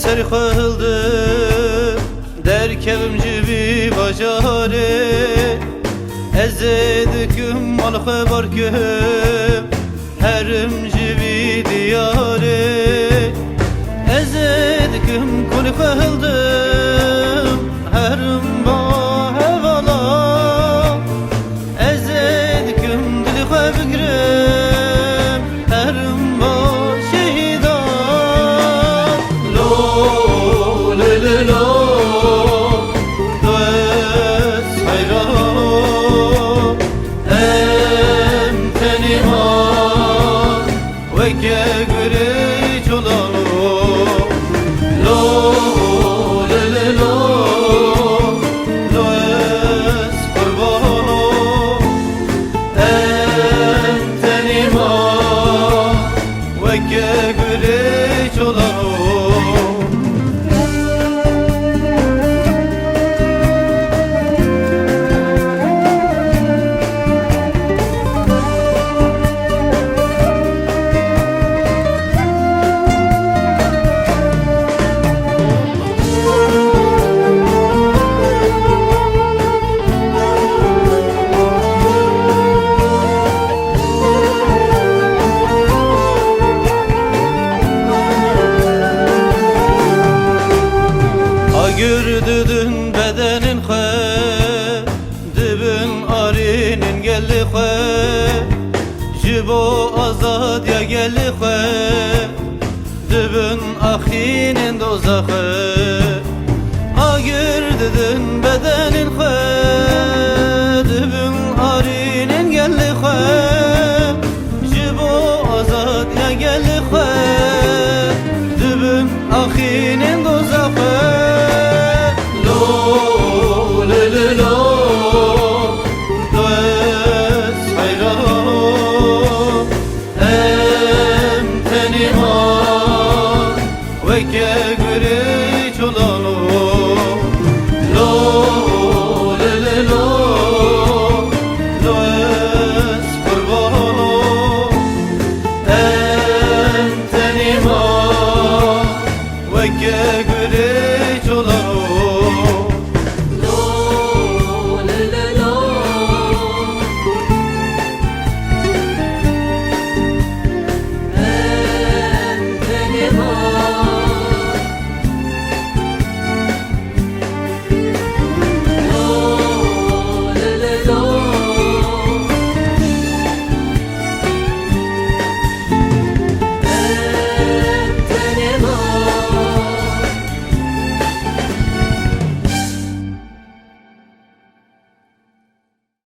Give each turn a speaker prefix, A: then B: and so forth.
A: سر خلده در کبم جبی بجاره ازدکم مال خبر کم هرم جبی دیاره ازدکم کل خلدم هرم با هوالا ازدکم دل خواه بگرم هرم با شهیدان لو للو دوست حیران ام تنیمان وکه گره چولانو لو للو دوست قربان ام تنیمان وکه گره چولانو Gürdüdün bedenin xwe dibin arinin gelli xwe ji bo azad ya gelli xwe dibin axinin dozaxwe gürdüdün bedenin xwe dibin arinin gelli xwe ji bo azad ya gelli xwe dibin axinin dozaxwe وكا